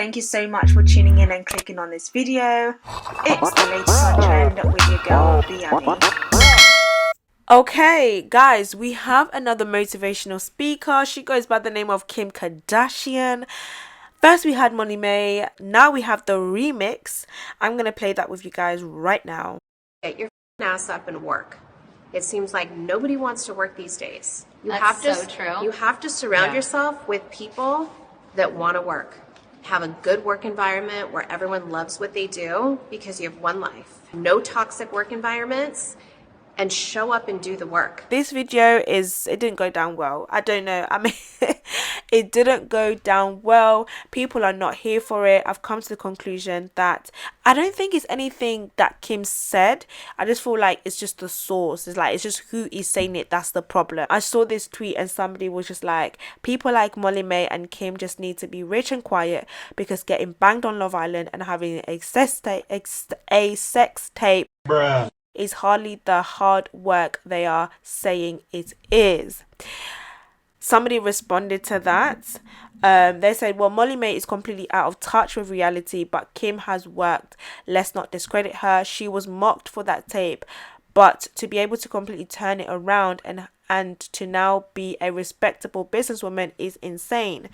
thank you so much for tuning in and clicking on this video. It's the latest on trend with your girl, Biani. Okay, guys, we have another motivational speaker. She goes by the name of Kim Kardashian. First, we had Molly May. Now we have the remix. I'm going to play that with you guys right now. Get your ass up and work. It seems like nobody wants to work these days. That's so true. You have to surround yourself with people that want to work. Have a good work environment where everyone loves what they do because you have one life. No toxic work environments. And show up and do the work. This video it didn't go down well. I don't know. I mean, it didn't go down well. People are not here for it. I've come to the conclusion that I don't think it's anything that Kim said. I just feel like it's just the source. It's just who is saying it. That's the problem. I saw this tweet and somebody was just like, people like Molly May and Kim just need to be rich and quiet because getting banged on Love Island and having a sex tape Bruh. is hardly the hard work they are saying it is. Somebody responded to that. They said, well, Molly May is completely out of touch with reality, but Kim has worked. Let's not discredit her. She was mocked for that tape, but to be able to completely turn it around and to now be a respectable businesswoman is insane.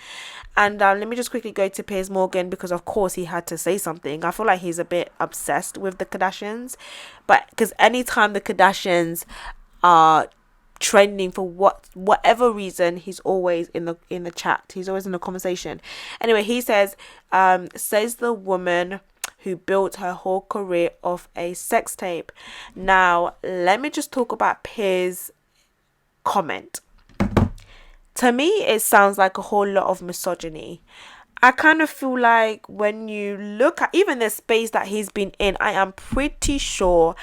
And let me just quickly go to Piers Morgan because of course he had to say something. I feel like he's a bit obsessed with the Kardashians, but because anytime the Kardashians are trending for whatever reason, he's always in the chat. He's always in the conversation. Anyway, he says the woman who built her whole career off a sex tape. Now, let me just talk about Piers' comment. To me, it sounds like a whole lot of misogyny. I kind of feel like when you look at even the space that he's been in, I am pretty sure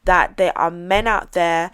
that there are men out there,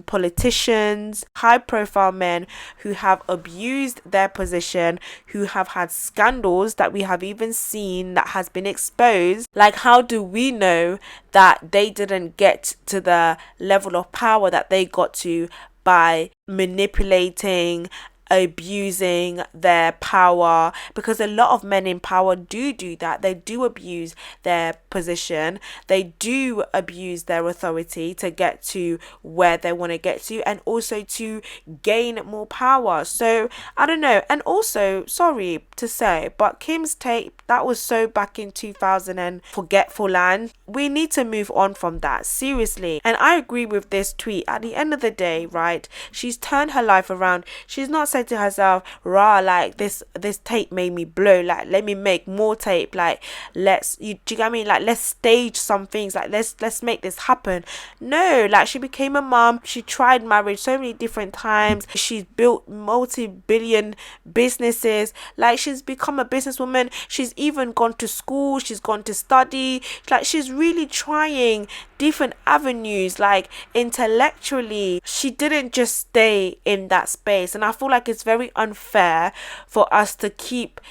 politicians, high profile men who have abused their position, who have had scandals that we have even seen that has been exposed. Like, how do we know that they didn't get to the level of power that they got to by manipulating, abusing their power? Because a lot of men in power do that. They do abuse their position, they do abuse their authority to get to where they want to get to, and also to gain more power. So I don't know. And also, sorry to say, but Kim's tape, that was so back in 2000 and forgetful land. We need to move on from that, seriously. And I agree with this tweet. At the end of the day, right, she's turned her life around. She's not said to herself, rah, like this tape made me blow, like let me make more tape, like do you get what I mean, like let's stage some things, like let's make this happen. No, like she became a mom, she tried marriage so many different times, she's built multi-billion businesses, like she's become a businesswoman, she's even gone to school, she's gone to study, like she's really trying different avenues, like intellectually. She didn't just stay in that space, and I feel like it's very unfair for us to keep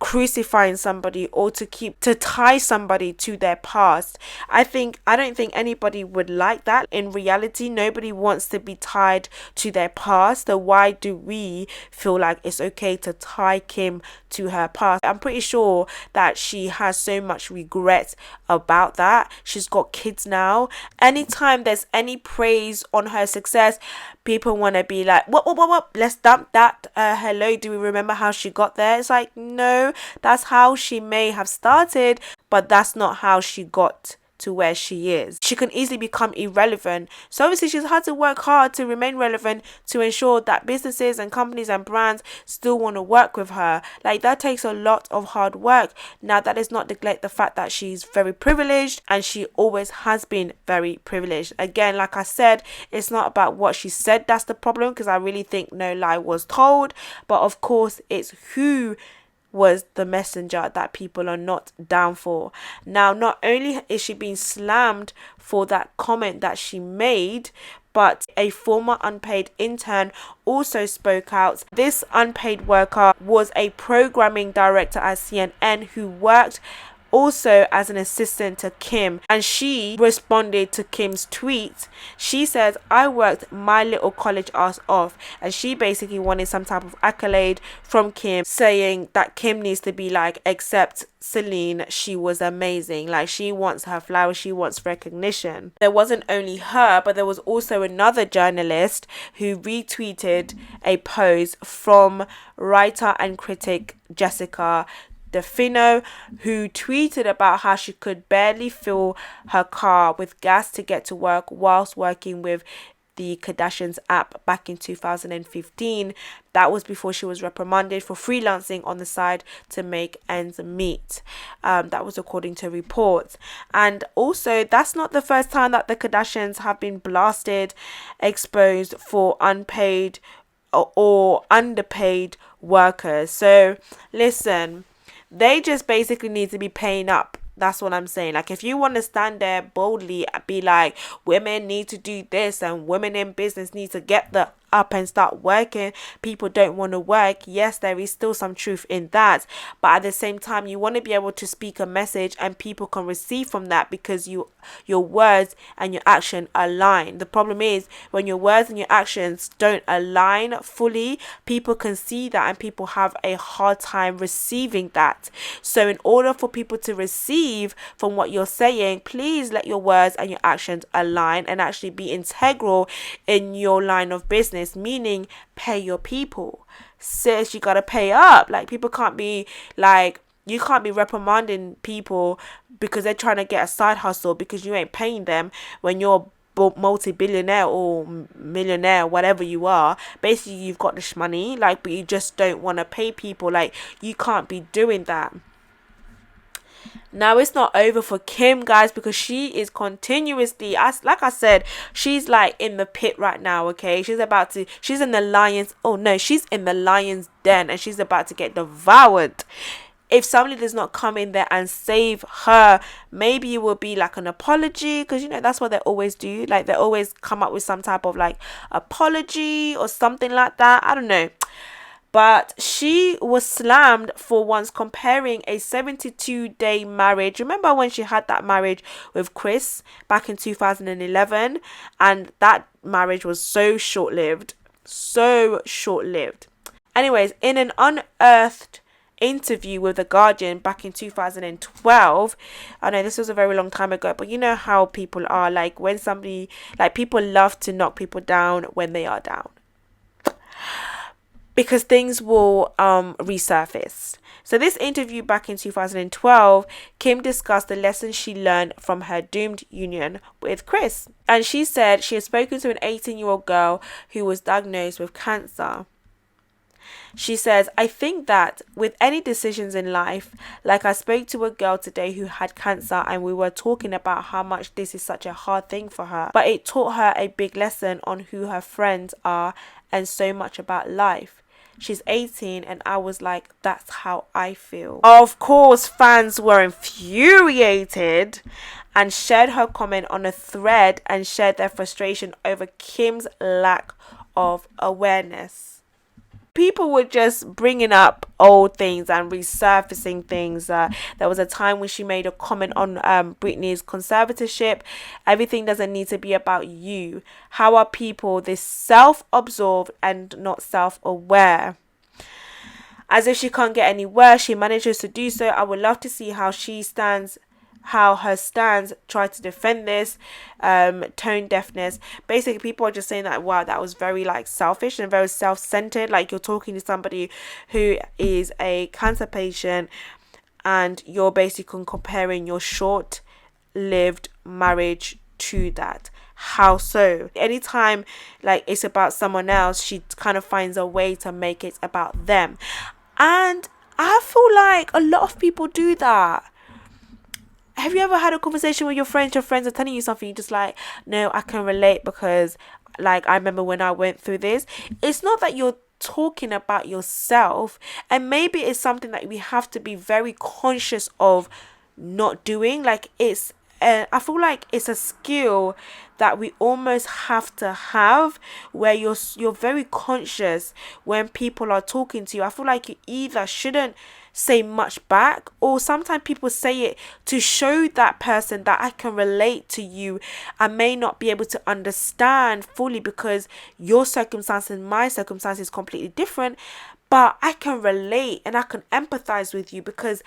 crucifying somebody or to tie somebody to their past. I don't think anybody would like that. In reality, nobody wants to be tied to their past. So why do we feel like it's okay to tie Kim to her past? I'm pretty sure that she has so much regret about that. She's got kids now. Anytime there's any praise on her success, people want to be like, what, let's dump that. Hello, do we remember how she got there? It's like, no, that's how she may have started, but that's not how she got to where she is. She can easily become irrelevant. So obviously she's had to work hard to remain relevant, to ensure that businesses and companies and brands still want to work with her. Like, that takes a lot of hard work. Now, that does not neglect the fact that she's very privileged, and she always has been very privileged. Again, like I said, it's not about what she said that's the problem, because I really think no lie was told, but of course it's who was the messenger that people are not down for. Now, not only is she being slammed for that comment that she made, but a former unpaid intern also spoke out. This unpaid worker was a programming director at CNN who worked also as an assistant to Kim, and she responded to Kim's tweet. She says, I worked my little college ass off, and she basically wanted some type of accolade from Kim, saying that Kim needs to be like, accept Celine, she was amazing. Like, she wants her flowers, she wants recognition. There wasn't only her, but there was also another journalist who retweeted a post from writer and critic Jessica DeFino, who tweeted about how she could barely fill her car with gas to get to work whilst working with the Kardashians app back in 2015. That was before she was reprimanded for freelancing on the side to make ends meet. That was according to reports. And also, that's not the first time that the Kardashians have been blasted, exposed for unpaid or underpaid workers. So listen, they just basically need to be paying up. That's what I'm saying. Like, if you want to stand there boldly and be like, women need to do this and women in business need to get the up and start working, people don't want to work. Yes, there is still some truth in that, but at the same time, you want to be able to speak a message and people can receive from that because your words and your action align. The problem is when your words and your actions don't align fully, people can see that and people have a hard time receiving that. So in order for people to receive from what you're saying, please let your words and your actions align and actually be integral in your line of business, meaning pay your people. Sis, you gotta pay up. Like, people can't be like, you can't be reprimanding people because they're trying to get a side hustle because you ain't paying them when you're multi-billionaire or millionaire, whatever you are. Basically, you've got this money, like, but you just don't want to pay people. Like, you can't be doing that. Now, it's not over for Kim, guys, because she is continuously, as like I said, she's like in the pit right now, okay? She's in the she's in the lion's den and she's about to get devoured. If somebody does not come in there and save her, maybe it will be like an apology, because you know that's what they always do. Like, they always come up with some type of like apology or something like that. I don't know. But she was slammed for once comparing a 72-day marriage. Remember when she had that marriage with Chris back in 2011? And that marriage was so short-lived. So short-lived. Anyways, in an unearthed interview with The Guardian back in 2012, I know this was a very long time ago, but you know how people are. Like, when somebody, like, people love to knock people down when they are down, because things will resurface. So this interview back in 2012, Kim discussed the lessons she learned from her doomed union with Chris. And she said she had spoken to an 18-year-old girl who was diagnosed with cancer. She says, I think that with any decisions in life, like I spoke to a girl today who had cancer and we were talking about how much this is such a hard thing for her, but it taught her a big lesson on who her friends are and so much about life. She's 18 and I was like, that's how I feel. Of course, fans were infuriated and shared her comment on a thread and shared their frustration over Kim's lack of awareness. People were just bringing up old things and resurfacing things. There was a time when she made a comment on Britney's conservatorship. Everything doesn't need to be about you. How are people this self-absorbed and not self-aware? As if she can't get any worse, she manages to do so. I would love to see how her stands try to defend this tone deafness. Basically, people are just saying that, wow, that was very like selfish and very self-centered. Like, you're talking to somebody who is a cancer patient and you're basically comparing your short-lived marriage to that. How so? Anytime like it's about someone else, she kind of finds a way to make it about them. And I feel like a lot of people do that. Have you ever had a conversation with your friends are telling you something, you're just like, no, I can relate because like I remember when I went through this. It's not that you're talking about yourself, and maybe it's something that we have to be very conscious of not doing. Like, it's I feel like it's a skill that we almost have to have, where you're very conscious when people are talking to you. I feel like you either shouldn't say much back, or sometimes people say it to show that person that I can relate to you. I may not be able to understand fully because your circumstance and my circumstance is completely different, but I can relate and I can empathize with you because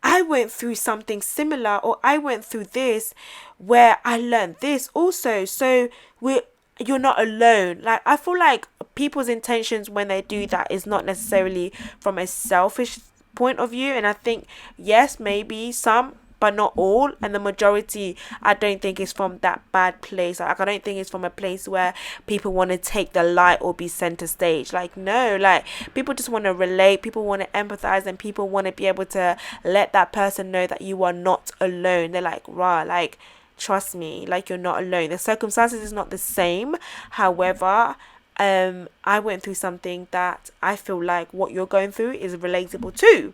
I went through something similar, or I went through this where I learned this also. So you're not alone. Like, I feel like people's intentions when they do that is not necessarily from a selfish point of view. And I think, yes, maybe some, but not all. And the majority, I don't think is from that bad place. Like, I don't think it's from a place where people want to take the light or be center stage. Like, no, like, people just want to relate, people want to empathize, and people want to be able to let that person know that you are not alone. They're like, rah, like, trust me, like, you're not alone. The circumstances is not the same. However, I went through something that I feel like what you're going through is relatable too.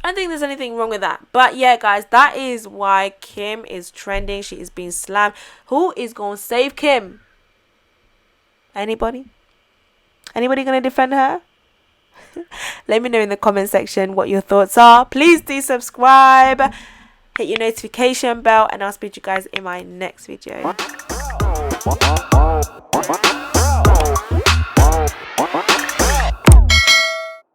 I don't think there's anything wrong with that. But yeah, guys, that is why Kim is trending. She is being slammed. Who is going to save Kim? Anybody? Anybody going to defend her? Let me know in the comment section what your thoughts are. Please do subscribe. Hit your notification bell. And I'll speak to you guys in my next video.